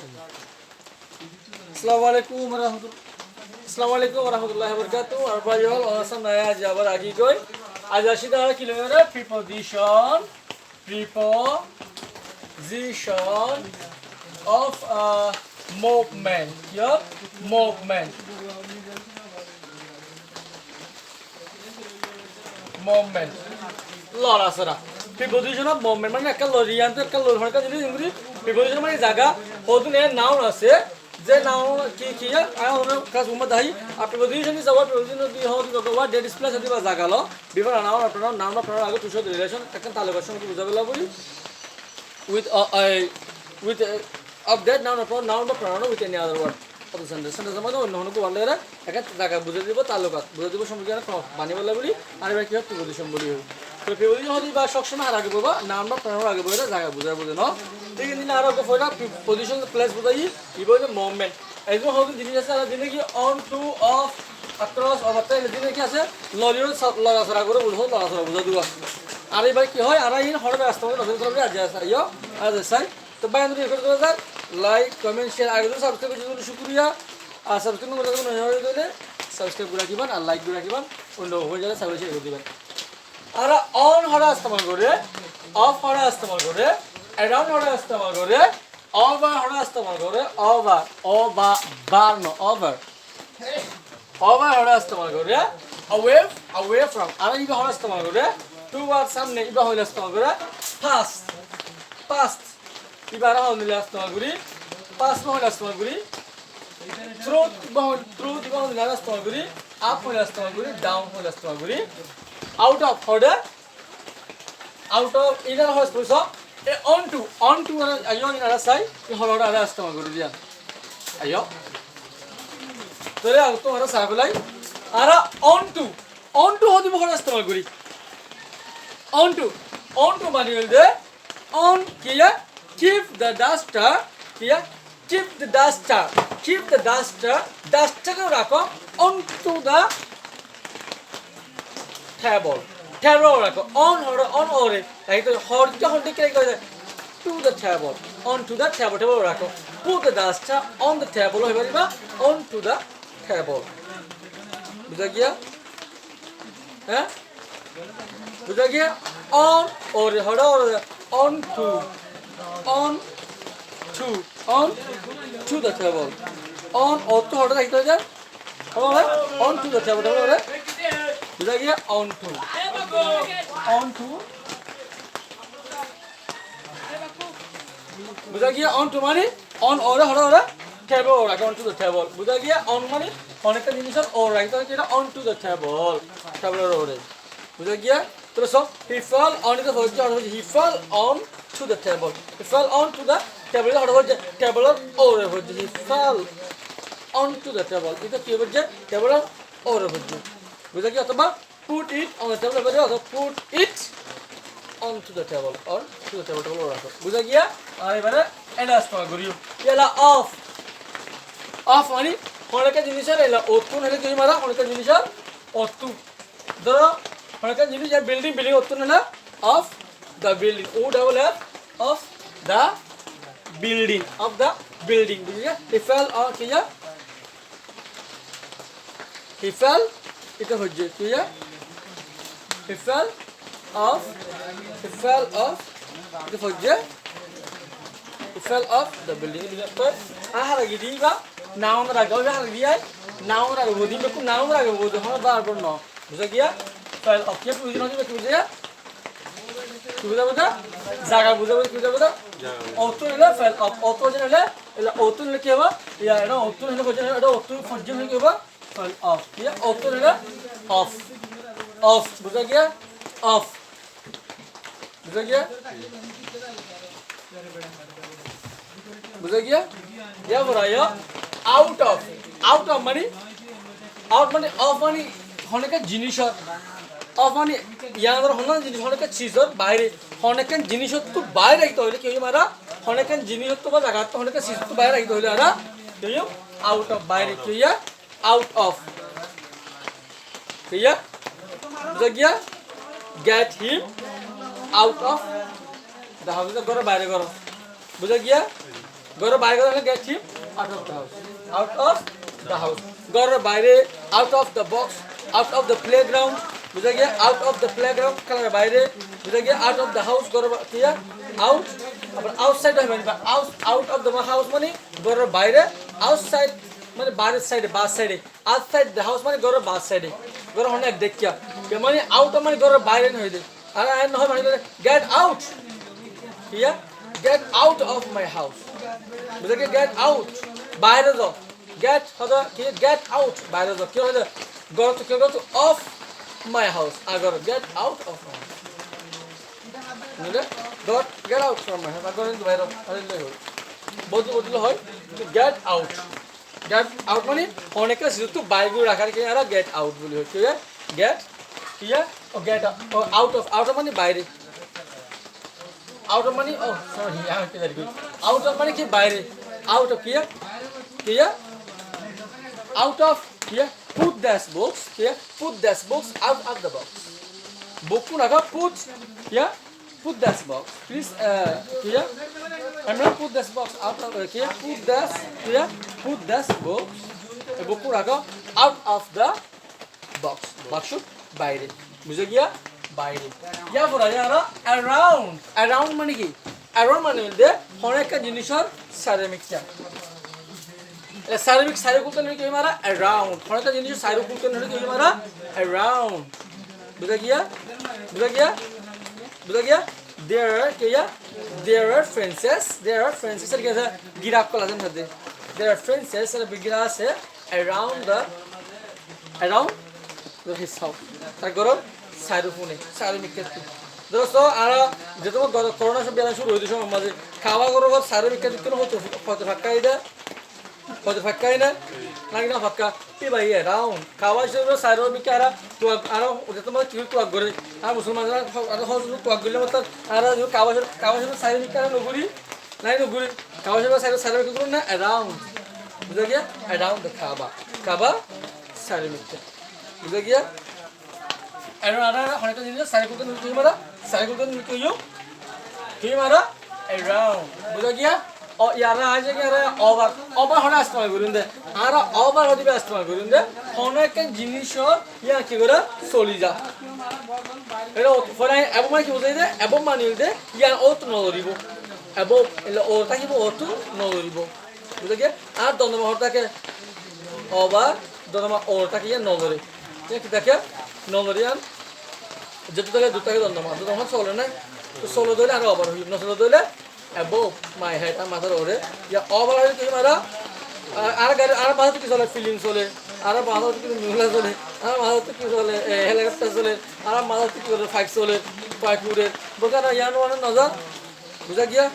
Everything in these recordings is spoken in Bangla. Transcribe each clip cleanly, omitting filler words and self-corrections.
Assalamualaikum warahmatullahi wabarakatuh. Arba'iyol onasan naya jabar agi koi. Ajashi da kilometer preposition of movement. Yeah, movement. Movement. Lora sara. Preposition of movement মানে একটা লরিয়ান তো একটা লরি হরকা জিনিস ইংরেজি preposition মানে জায়গা হদুন এর নাউন আছে যে নাউন কি আই ওর কাজ উম্মা দাই আর preposition is our preposition of the how the word that displays আদি বা জায়গা লো বিভার নাউন আপনার নাম আপনার আগে টু শো রিলেশন একটা তালুকের সঙ্গে বুঝাবেলা বলি with of that noun or noun or pronoun with any other word of the sentence মানে অন্য কোনো বললে এরা একটা জায়গা বুঝে দিব তালুকাত বুঝে দিব সম্পর্কে বানি বলা বলি আর এবার কি হয় preposition বলি তো preposition হদি বা সবসময় আর আগে বলবা নাউন বা pronoun আগে বললে জায়গা বুঝায় বুঝে না ঠিক আছে না আর আগে ফয়দা position place বুঝাই ই বলে movement এইগুলো হদি জিনিস আছে আর দিনে কি on to off across over তাই দিনে কি আছে লরির লড়াছড়া করে বুঝো লড়াছড়া বুঝা দিব আর এবার কি হয় আর এই হড়বে আসতে হবে নতুন করে আজ আইও আজ সাই তো বাইরে রেকর্ড করে দাও লাইক কমেন্ট শেয়ার আগে সাবস্ক্রাইব করে দিলে শুকরিয়া আর সাবস্ক্রাইব করে দিলে সাবস্ক্রাইব করে রাখিবেন আর লাইক করে রাখিবেন অন্য হয়ে গেলে সাবস্ক্রাইব করে দিবেন আর অন হড়া ইস্তেমাল করে অফ হড়া ইস্তেমাল করে অ্যারাউন্ড হড়া ইস্তেমাল করে ওভার হড়া ইস্তেমাল করে ওভার বার নো ওভার হড়া ইস্তেমাল করে away from আর এই হড়া ইস্তেমাল করে towards সামনে ইবা হইলা ইস্তেমাল করে past ইবারা হইলা ইস্তেমাল করি past হইলা ইস্তেমাল করি through ইবা হইলা ইস্তেমাল করি up হইলা ইস্তেমাল করি down হইলা ইস্তেমাল করি out of ইনার হস পয়সা on to আইও ইনার সাই ই হলরা আলা ইস্তেমাল করি দিয়া আইও তোরে আউ তো হরা সাবলাই আর on to হদি হরা ইস্তেমাল করি on to মানে হইলে on কিয়া keep the duster কে রাখো onto the table রাখো on ওরে তাই তো হরটা হরটা কে কই to the table onto the table রাখো put the duster on the table হইবা দিবা onto the table বুঝা গিয়া হ্যাঁ বুঝা গিয়া on ওরে হড়া on to the table on অত হড়া রাখতে যা ওরে on to the table ওরে বুঝা গিয়া on to বুঝা গিয়া on to মানে on ওরে হড়া ওরে table রাখো on to the table বুঝা গিয়া on মানে অনেকটা জিনিসের ও রাখতে হয় যেটা on to the table ওরে বুঝা গিয়া তো সব he fell on the he fell on to the table he fell on to the table হচ্ছে table ওরে হচ্ছে he fell on to the table এটা কি হচ্ছে table ওরে হচ্ছে বুঝা গিয়া অথবা put it on the table অথবা put it on to the table or to the table রাখো বুঝা গিয়া আর এবারে এন্ডাস পাওয়া করিও এলা অফ মানে অনেকটা জিনিসের এলা অতুন হলে তুমি মারা অনেকটা জিনিসের অতু ধরো অনেকটা জিনিস বিল্ডিং অতুন হলে of the building o double f of the building বুঝিয়া he fell on কিয়া he fell এটা হচ্ছে কিয়া he fell off এটা হচ্ছে he fell off the building তো আহার গিদিবা নাউন রাখো আহার গিয়া নাউন রাখো দিন কো নাউন রাখো বুঝো হ্যাঁ বারবার ন বুঝা গিয়া fell off কে বুঝিনা দিবে বুঝিয়া বুঝা জায়গা বুঝা অত হলে ফেল অফ অত হলে এলা অত হলে কি হবে ইয়া এটা অত হলে বুঝা এটা অত ফরজম হলে কি হবে ফেল অফ ইয়া অত হলে অফ বুঝা গিয়া অফ বুঝা গিয়া ইয়া বরায়া আউট অফ মানে অফ মানে অনেক জিনিস অফ মানে ইয়াদের হন জিনিস অনেক চিজর বাইরে অনেক জিনিস তো বাইরে রাখতে হলে কেউ মারা অনেক জিনিস তো বা জায়গা তো অনেক চিজ তো বাইরে রাখতে হলে আর কেউ আউট অফ বাইরে কেউ আউট অফ কেউ বুঝা গিয়া get him out of the house ঘর বাইরে ঘর বুঝা গিয়া ঘরের বাইরে গেলে get him out of the house, out of the house. ঘরের বাইরে out of the box, out of the playground, বুঝা গিয়া আউট অফ দ্য প্লেগ্রাউন্ড খেলার বাইরে, বুঝা গিয়া আউট অফ দ্য হাউস ঘরের কিয়া আউট, আবার আউটসাইড হবে আউট অফ দ্য হাউস মানে ঘরের বাইরে, আউটসাইড মানে বাইরের সাইডে বাস সাইডে, আউটসাইড দ্য হাউস মানে ঘরের বাস সাইডে, ঘরের অনেক দেখিয়া মানে আউট মানে ঘরের বাইরে হয়ে যায়। আর নহয় মানে গেট আউট, কিয়া gate out of my house, বুঝা গিয়া গেট আউট বাইরে যাও, গেট হলো কি গেট আউট বাইরে যাও, কি হলো ঘর তো কেউ তো অফ মাই হাউস, আগর get out of my house, বুঝলে ডট get out from my house, আগর বাইরে আরে হল বদলে হয় গেট আউট। গেট আউট মানে অনেকে যেহেতু বাইরে রাখার কি আর গেট আউট বলি হয়, কি গেট কিয়া ও গেট আউট অফ মানে বাইরে, আউট অফ মানে ও সরি আমি কি জানি আউট অফ মানে কি বাইরে, আউট অফ কিয়া কিয়া out of here put this box here, put this box out of the box, book naga put here, put this box please here, I'm gonna put this box out of here, put this here, put this box book naga out of the box, box বাইরে, বুঝে গিয়া বাইরে। ইয়া পড়া যারা around মানে কি, around মানে হইলে অনেক জিনিসের সারেমিকটা, सार्विक सारे कुल करने के हमारा अराउंड थोड़ा सा जिनिस सारे कुल करने के हमारा अराउंड, बुझा गया देयर क्या देयर आर फ्रेंसेस कैसा गिराफ को लाजम करते, देयर आर फ्रेंसेस और बिगड़ा से अराउंड द हिस्सा तार गरो सारे फुने सारे मिक्के दोस्तों आरा जो तो कोरोना से बेला शुरू हुई थी मजे खावा करो सारे मिक्के कितने होते फक्का इधर কত ফাক্কাই না লাগে না ফাক্কা কি ভাই রাউন্ড খাওয়া হিসেবে সাইরো বিকারা তো আর ওটা তোমার কি তো করে আর মুসলমানরা আর হজ তো গলে মত আর খাওয়া হিসেবে সাইরো বিকারা নগুরি নাই নগুরি খাওয়া হিসেবে সাইরো কি করুন না রাউন্ড, বুঝা গিয়া রাউন্ড দ্য কাবা সাইরো বিকারা, বুঝা গিয়া আর অনেক জিনিস সাইরো করতে নিতে মারা সাইরো করতে নিতে কি মারা রাউন্ড, বুঝা গিয়া ও ইয়ারা আছে কি আরে ওভার হলে ইস্তেমাল করুন দে আর ওভার হতে ইস্তেমাল করুন দে অনেক জিনিস ইয়া কি করে চলি যা এটা ফলে এবং মানে কি বুঝাই দে এবং মানিল দে ইয়ার অত নলরিব এবং এলে ও থাকিব অত নলরিব, বুঝা গিয়া আর দন্দমা হরটাকে ওভার দন্দমা ওরটাকে ইয়া নলরে কি দেখে নলরিয়ান যেটা তাহলে দুটাকে দন্দমা চলে না তো চলো ধরে আর ওভার হইব না চলো ধরে above my head আর মাথার ওরে ইয়া ওভার হলে কি মারা আর গাড়ি আর মাথা কি চলে ফিলিংস চলে আর মাথা কি মিউলা চলে আর মাথা কি চলে হেলিকপ্টার চলে আর মাথা কি চলে ফাইক চলে ফাইক উড়ে বোকা না ইয়ানো না বুঝা গিয়া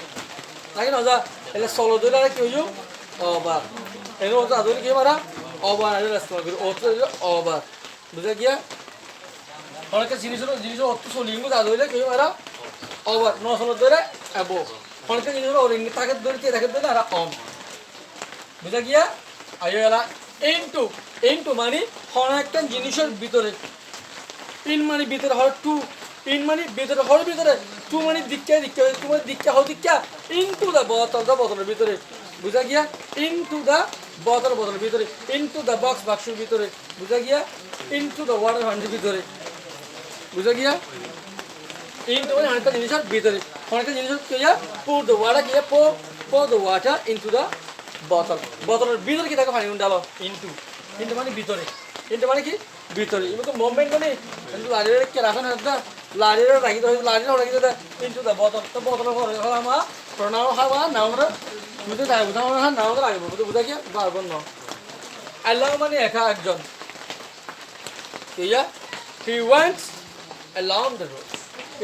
নাকি না এলে সলো ধরে আর কি হইও ওভার এনে ওটা আদরে কি মারা ওভার আর রাস্তা করে ওটা ওভার, বুঝা গিয়া অনেক জিনিস অত চলিঙ্গো আদরে কি মারা ওভার ন সলো ধরে above অনেক জিনিস ওরিং তাকে ধরে আর অন, বুঝা গিয়া আইও এলা ইনটু মানে অনেকটা জিনিসের ভিতরে, ইন মানে ভিতরে হয় টু, ইন মানে ভিতরে হয় ভিতরে, টু মানে দিক্কা তোমার দিক্কা হয় দিক্কা ইনটু দা বোতলের ভিতরে, বুঝা গিয়া ইনটু দা বোতলের ভিতরে, ইনটু দা বাক্সের ভিতরে, বুঝা গিয়া ইনটু দা ওয়াটার হান্ডের ভিতরে, বুঝা গিয়া ইনটু মানে অনেকটা জিনিসের ভিতরে অনেকটা জিনিস কিয়া pour the water কিয়া pour the water into the bottle, বোতলের ভিতরে কি থাকে পানি ডালো ইনটু মানে ভিতরে, ইনটু মানে কি ভিতরে এমন তো মুভমেন্ট মানে কিন্তু লাড়িরে কি রাখা না লাড়িরে রাখি দে ইনটু দা বোতল তো বোতল করে আমরা প্রনাম হাওয়া নামরা বুঝতে যাই বুঝা না নাম লাগে বুঝা কি বারবার না আল্লাহ মানে একা একজন কিয়া he went along the road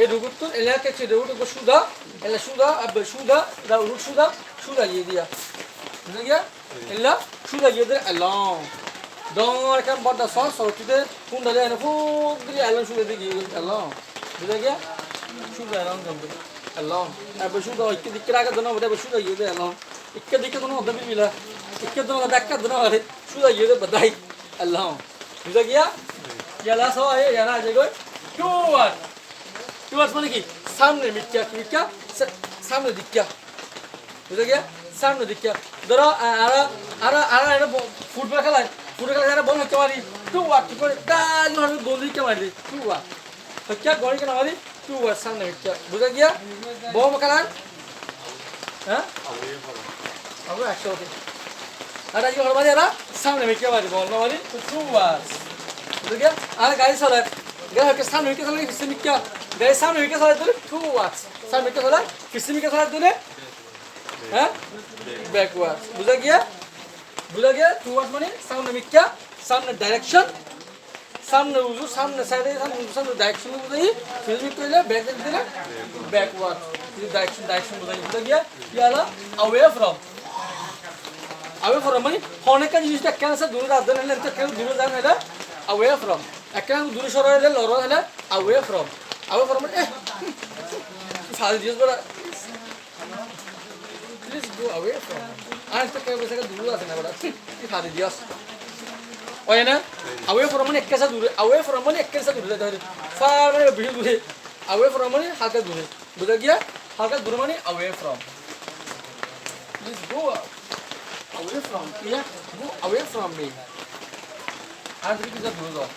এই রুগুত এলাকা থেকে রুগুত সুদা এলা দা রুট সুদা দিয়ে দিয়া, বুঝা গিয়া এলা সুদা দিয়ে দে along ডর কাম বড় সস সরতিতে কোন দালে না ফুগলি along সুদা দিয়ে along, বুঝা গিয়া সুদা along জম্বে along अब সুদা ইকে দিকে রাখা দনা বড় সুদা দিয়ে দে along ইকে দিকে দনা অদে বিলা ইকে দনা দেখা দনা আরে সুদা দিয়ে দে বদাই along, বুঝা গিয়া ইয়ালা সো আয়ে ইয়ানা আজে গই টুয়ার্ডস মানে কি সামনে মিক্কা সামনে দিক্কা, বুঝা গিয়া সামনে দিকে ধরো আর ফুটবল খেলায় যারা বল হচ্ছে মারি টু ওয়াট করে দাঁড়ি মারবে গোল দিকে মারি টু ওয়াট হচ্ছে গড়ি কেন মারি টু ওয়াট সামনে হচ্ছে বুঝা গিয়া বল খেলার হ্যাঁ আমরা একশো আর আজকে হল মারি এরা সামনে মিকে মারি বল না মারি টু ওয়াট বুঝা গিয়া আর গাড়ি চলে গাড়ি হচ্ছে সামনে মিকে চলে ফিসে মিকে গাড়ি সামনে মিকে চলে দিলে টু ওয়াট সামনে মিকে চলে ফিসে মিকে চলে দিলে হ্যাঁ ব্যাকওয়ার্ড বুঝা গিয়া টু ওয়াট মানে সামনে মিকে সামনে ডাইরেকশন সামনে উজু সামনে সাইডে সামনে ডাইরেকশন বুঝাই ফিসে মিকে দিলে ব্যাক দিলে ব্যাকওয়ার্ড ডাইরেকশন বুঝাই বুঝা গিয়া ইয়ালা away from মানে অনেক জিনিসটা কেন আছে দূরে রাখতে হলে কেন দূরে যান এটা away from একখান দূরে সরা হলে লড় হলে away from মানে সাল দিস বড় প্লিজ গো away from আর তো কেউ বসে দূরে আছে না বড় কি ফাদি দিস ওই না away from মানে একখান দূরে away from মানে একখান দূরে যেতে হয় ফার মানে বেশি দূরে away from মানে হালকা দূরে বুঝা গিয়া হালকা দূরে মানে away from please go away from yeah go away from me আর তুমি কি দূরে যাও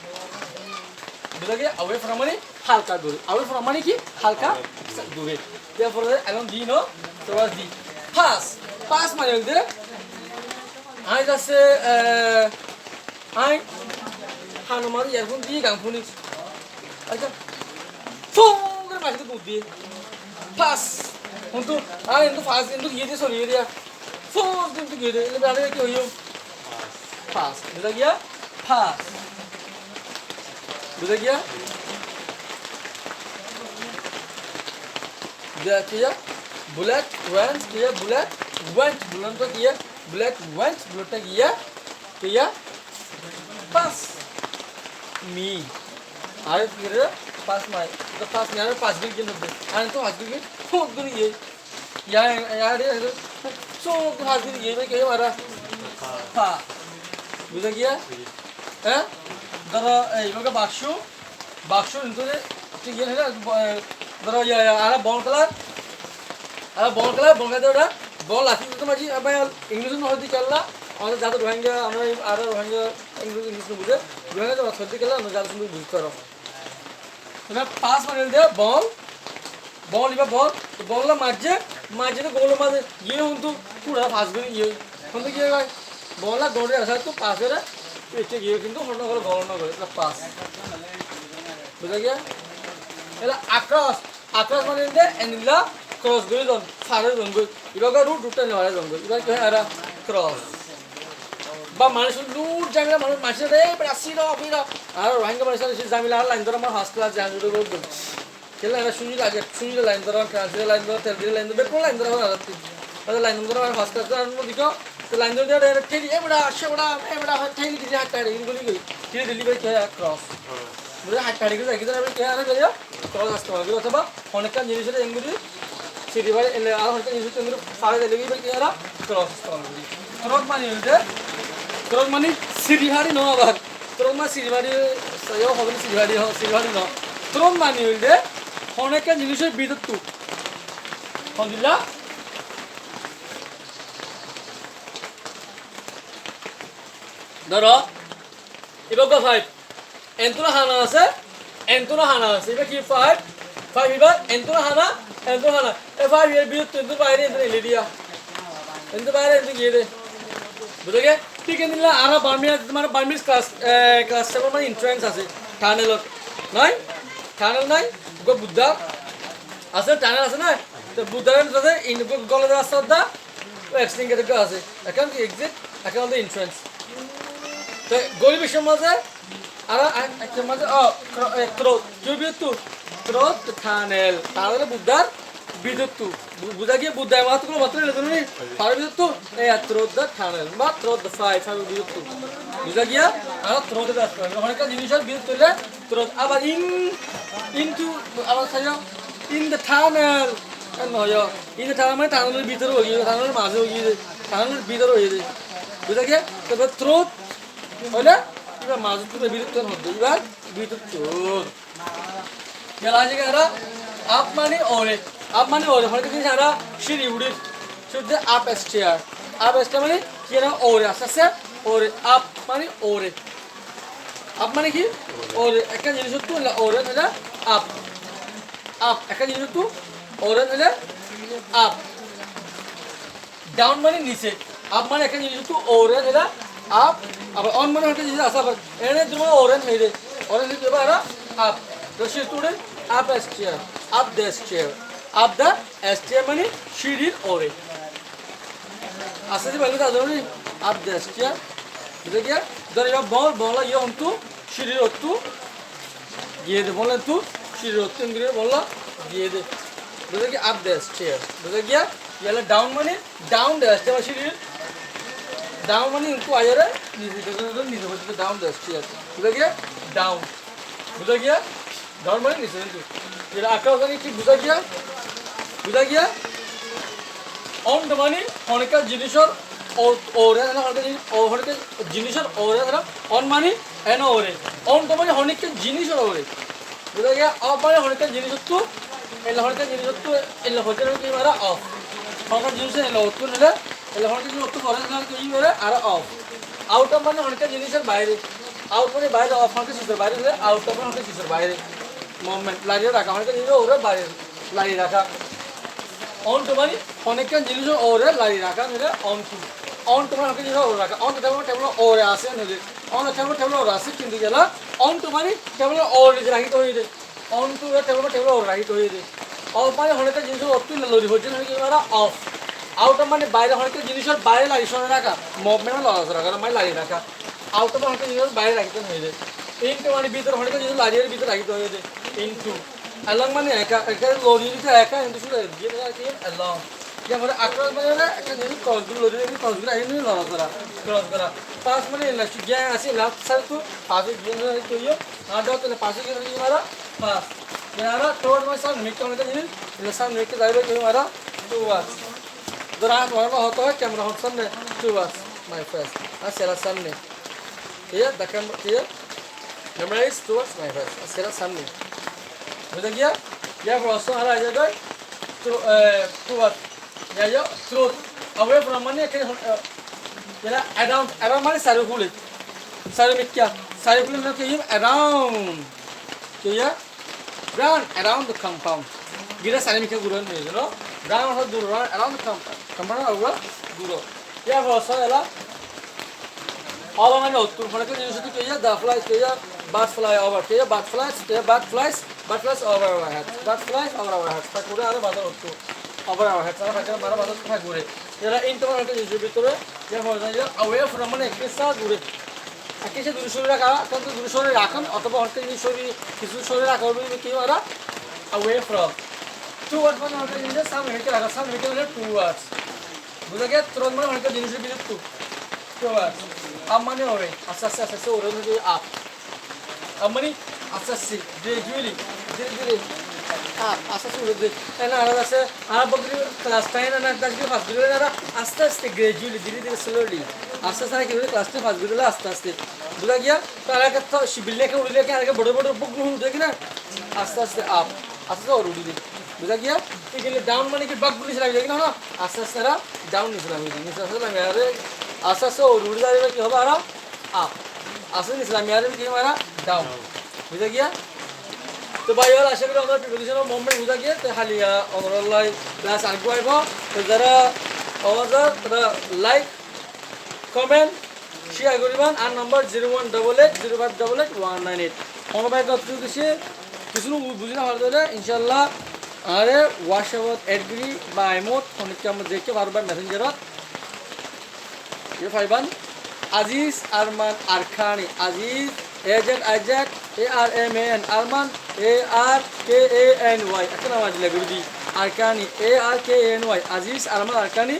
বুঝা গিয়া away from মানে হালকা দূরে away from মানে কি হালকা দূরে therefore I don't do no towards the pass মানে হইছে আই যাচ্ছে আই হানুমার ইয়ারফোন দিয়ে গান শুনি আচ্ছা ফোন করে মাঝে দুধ দিয়ে পাস কিন্তু আই কিন্তু ফাস কিন্তু ইয়ে দিয়ে সরিয়ে দিয়া ফোন কিন্তু গিয়ে দিয়ে এবার কি হইও পাস বুঝা গিয়া পাস বুঝা গিয়া किया बुलेट वेंट किया बुलेट तो किया बुलेट वेंट बुलेट किया पास मी आरे फिर पास मार तो पास यार पास भी किन दे आने तो आज भी फोन कर ये यार सो तो आज भी ये में क्या मारा हाँ बुझा गया हैं दरा ये लोग बाक्सो इनको ने ठीक है ना ধরো আর বল খেলার ওটা বল আসি তো মাঝি আবার ইংলিশ হয়তো খেললা আমাদের যাদের রোহিঙ্গা আমরা আর রোহিঙ্গা ইংলিশ বুঝে রোহিঙ্গা তো সত্যি খেলা আমরা যাদের তুমি বুঝতে পারো না পাস মানে দে বল এবার বললা মাঝে তো গোল মাঝে ইয়ে কিন্তু পুরা ফাঁস করে ইয়ে কিন্তু কি হয় বললা দৌড়ে আসা তো পাস করে এসে গিয়ে কিন্তু হন্য করে গল না করে পাস বুঝা গিয়া এটা আক্রস মানে দে এনিলা ক্রস করে জন সারে জন গই ইবাগা রুটটা নেওয়া জন গই ইবা কি হয় আর ক্রস বা মানুষ লুট জামিলা মানুষ মাসে রে আসিল অফিরা আর রোহিঙ্গা মানুষ এসে জামিলা লাইন ধরে আমার হসপিটাল জান জুড়ে গো কেলা এরা শুনি লাইন ধরে ট্রান্সফার লাইন ধরে তেল লাইন ধরে বেকো লাইন ধরে আর লাইন ধরে আমার হসপিটাল দিকো তো লাইন ধরে দেয় ঠেলি এবড়া ঠেলি দিছে হাত টাড়ি গলি গই ঠেলি দিলি ভাই কি হয় ক্রস বুঝে হাত টাড়ি গই কি ধরে কি আর গলিয়া ক্রস আসতে হবে অথবা অনেক জিনিসের এঙ্গুলি সিরিভার আর অনেক জিনিসের এঙ্গুলি ফাড়ে দিলে কি আর ক্রস আসতে হবে ক্রস মানে সিরিভারি ন আবার ক্রস মানে সিরিভারি সয়ও হবে সিরিভারি ন ক্রস মানে হইলে অনেক জিনিসের বিদ্যুৎ হদিলা ধরো এবার 5 এন্তুনা হানা আছে এবার কি 5 এবার এন্তুনা হানা এ 5 এর বিদ্যুৎ এন্তুর বাইরে এন্তুনা এলে দিয়া এন্তুর বাইরে এন্তুনা গিয়ে দে বুঝে গে ঠিক আছে আর বার্মিজ ক্লাস 7 মানে এন্ট্রান্স আছে টানেলত নাই গো বুদ্ধা আছে টানেল আছে না তো বুদ্ধার আছে গলের রাস্তা এক্সটিং কেটে আছে এখন কি এক্সিট এখন দ্য এন্ট্রান্স তো গলি বিষয় মাঝে আর একটা মাঝে ক্রোধ টানেল তাহলে বুদ্ধার বিদ্যুৎ বুঝা গিয়ে বুদ্ধায় মাত্র লেগে পার বিদ্যুৎ এই ক্রোধ টানেল বা ক্রোধ 5 বিদ্যুৎ বুঝা গিয়া আর ক্রোধে আসতে হবে অনেক জিনিসের বিদ্যুৎ তুললে ক্রোধ আবার ইনটু আবার সাজা ইন দ্য টানেল নয় ইন দ্য টানেল মানে টানেলের ভিতরে হয়ে গিয়ে টানেলের মাঝে হয়ে গিয়ে টানেলের ভিতরে হয়ে যায় বুঝা গিয়া তবে ক্রোধ হলে এবার মাঝে তুলে বিদ্যুৎ হতো এবার বিদ্যুৎ খেলা আছে এরা আপ মানে ওরে মানে কিছু সারা সিঁড়ি should the up stair মানে কি না ওরে আসছে ওরে আপ মানে ওরে আপ মানে কি ওরে একটা জিনিস তো ওরে হলো আপ আপ একটা জিনিস তো ওরে হলো আপ ডাউন মানে নিচে আপ মানে একটা জিনিস তো ওরে হলো আপ আবার অন মানে একটা জিনিস আসা আবার এনে তুমি ওরে হইরে ওরে হইতে পারে আপ তো student up stair up the stair up the stair মানে সিঁড়ির ওরে আসলে বলতে দাদুনি আপ দ্য স্টেয়ার বুঝে গিয়া ধর এবার বল ইয়ে অন্তু সিঁড়ির অন্তু গিয়ে দে বলেন তু সিঁড়ির অন্তু ইংরেজি বললো গিয়ে দে বুঝে গিয়া আপ দ্য স্টেয়ার বুঝে গিয়া ইয়ালে ডাউন মানে ডাউন দ্য স্টেয়ার সিঁড়ির ডাউন মানে ইনকু আয়ারে নিজে বলতে ডাউন দ্য স্টেয়ার বুঝে গিয়া ডাউন বুঝে গিয়া ডাউন মানে নিচে কিন্তু এর আকার জানি কি বুঝে গিয়া অন মানে অনেক জিনিসের ওরে অনেক জিনিসের ওরে অন মানে এন ওরে অন মানে অনেক জিনিসের ওরে বুঝা গিয়া অফ মানে অনেক জিনিস তো এলে অনেক জিনিস তো এলে হতে কি মারা অফ অনেক জিনিস এলে অত নিলে এলে অনেক জিনিস অত করে না কি মারে আর অফ আউট অফ মানে অনেক জিনিসের বাইরে আউট মানে বাইরে অফ অনেক জিনিসের বাইরে হলে আউট অফ মানে অনেক জিনিসের বাইরে মুভমেন্ট লাগিয়ে রাখা অনেক জিনিস ওরে বাইরে লাগিয়ে রাখা অন টু মানে অনেক জিনিস ওরে লাগিয়ে রাখা নিলে অন টু মানে অনেক জিনিস ওরে রাখা অন টু টেবল ওরে আসে নিলে অন টেবল ওরে আসে কিন্তু গেল অন টু মানে টেবল ওরে রাখিত হয়ে যায় অন টু টেবল ওরে রাখিত হয়ে যায় অফ মানে অনেক জিনিস অতি লড়ি হচ্ছে না কি মারা অফ আউট মানে বাইরে অনেক জিনিসের বাইরে লাগিয়ে সরে রাখা মুভমেন্ট লড়াচড়া করা মানে লাগিয়ে রাখা আউট অনেক জিনিস বাইরে রাখিতে হয়ে যায় ইনটু মানে ভিতরে অনেক জিনিস লাগিয়ে ভিতরে রাখিতে হয়ে যায় ইনটু অ্যালং মানে একা একা লড়ি দিতে একা কিন্তু শুধু দিয়ে রাখি অ্যালং যেমন আক্রস মানে একটা জিনিস ক্রসগুলো লড়ি দিয়ে ক্রসগুলো আগে নিয়ে লড়াচড়া ক্রস করা পাঁচ মানে লাস্ট গ্যাং আছে লাস্ট সাইড তো পাঁচে গিয়ে তো ইয়ে আর দাও তাহলে পাঁচে গিয়ে মারা পাঁচ यारा थर्ड में सब मिक्स होने का जिन इंसान मिक्स दायरे के हमारा 2 वाट्स जरा हमारा होता है कैमरा होता है 2 वाट्स माय फेस सेला सामने ये the camera is 2 what's my face सेला सामने बुझे गया या प्रश्न आ रहा है तो 2 वाट्स या यो थ्रू अवे फ्रॉम माने के यारा अराउंड माने सारे फुल सारे में क्या सारे फुल में के अराउंड क्या run around the compound. Gira sare mikhe guro ne jeno. Run ho duro run around the compound. Compound ogro duro. Ya hosa ela. All mane ottur mane ke jinis ke ya the flies ke ya bird fly over ke ya bird flies over our head. Bird flies over our head. Ta kore are badar ottur. Over our head. Sara bakar mara badar ta gure. Ela into mane ke jinis bitore ya hosa ya away from mane ke sa gure. আকেশে দূরে সরে রাখা অত্যন্ত দূরে সরে রাখুন অথবা অনেক জিনিস শরীর কিছু সরে রাখা হবে কি ওরা away from 2 ওয়ার্ড মানে অনেক জিনিস সামনে হেঁটে রাখা সামনে হেঁটে হলে 2 ওয়ার্ডস বুঝা গেছে তুরন্ত মানে অনেক জিনিসের ভিতরে 2 ওয়ার্ডস আপ মানে হবে আস্তে আস্তে আস্তে ওরে হয়ে আপ আপ মানে আস্তে আস্তে গ্রাজুয়ালি ধীরে ধীরে আপ আস্তে আস্তে উড়ে না আর আছে আর বকরি ক্লাস টাইম না দাঁড়িয়ে ফাস্ট দিলে না আস্তে আস্তে গ্রাজুয়ালি ধীরে ধীরে স্লোলি আস্তে আস্তে কি ক্লাস টাইম ফাস্ট দিলে আস্তে আস্তে বুঝা গিয়া তার আগে তো শিবিলে কে উড়লে কে আগে বড় বড় বুক নুন দেখি না আস্তে আস্তে আপ আস্তে আস্তে উড়ি দি বুঝা গিয়া এখানে ডাউন মানে কি বাক গুলি লাগবে না আস্তে আস্তে রা ডাউন নিচে নামি নিচে আস্তে নামি আরে আস্তে আস্তে উড়ি যাবে কি হবে আর আপ আস্তে নিচে নামি আরে কি মারা ডাউন বুঝা গিয়া তো ভাই আর আশা করি আমরা প্রিপারেশনের মুভমেন্ট বুঝা গিয়ে তো হালিয়া অনলাইন ক্লাস আগুয়াইব তো যারা আমাদের তারা লাইক কমেন্ট শেয়ার করিবেন আর নাম্বার 01880588198 অনলাইন কত কিছু কিছু বুঝি না ভালো ইনশাআল্লাহ আরে হোয়াটসঅ্যাপ এডগ্রি বা ইমোট অনেককে আমরা দেখে বারবার মেসেঞ্জারত ये फाइबान আজিজ আরমান আরখানি আজিজ এজেড আইজাক ARMAN আরমান ARKANY একটা নাম আছে গুরুদি আরকানি ARKANY আজিজ আরমান আরকানি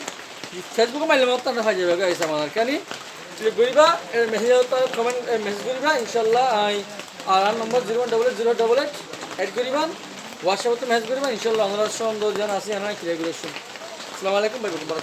ফেসবুকে মাইলে মত না হয়ে যাবে গাইস আমার আরকানি ক্লিক করিবা এর মেসেজ কমেন্ট মেসেজ করিবা ইনশাআল্লাহ আর নম্বর 0188088 এড করিবান হোয়াটসঅ্যাপে মেসেজ করিবা ইনশাআল্লাহ আমরা সুন্দর জন আছে আমরা ক্লিয়ার করে শুন আসসালামু আলাইকুম বাই বাই।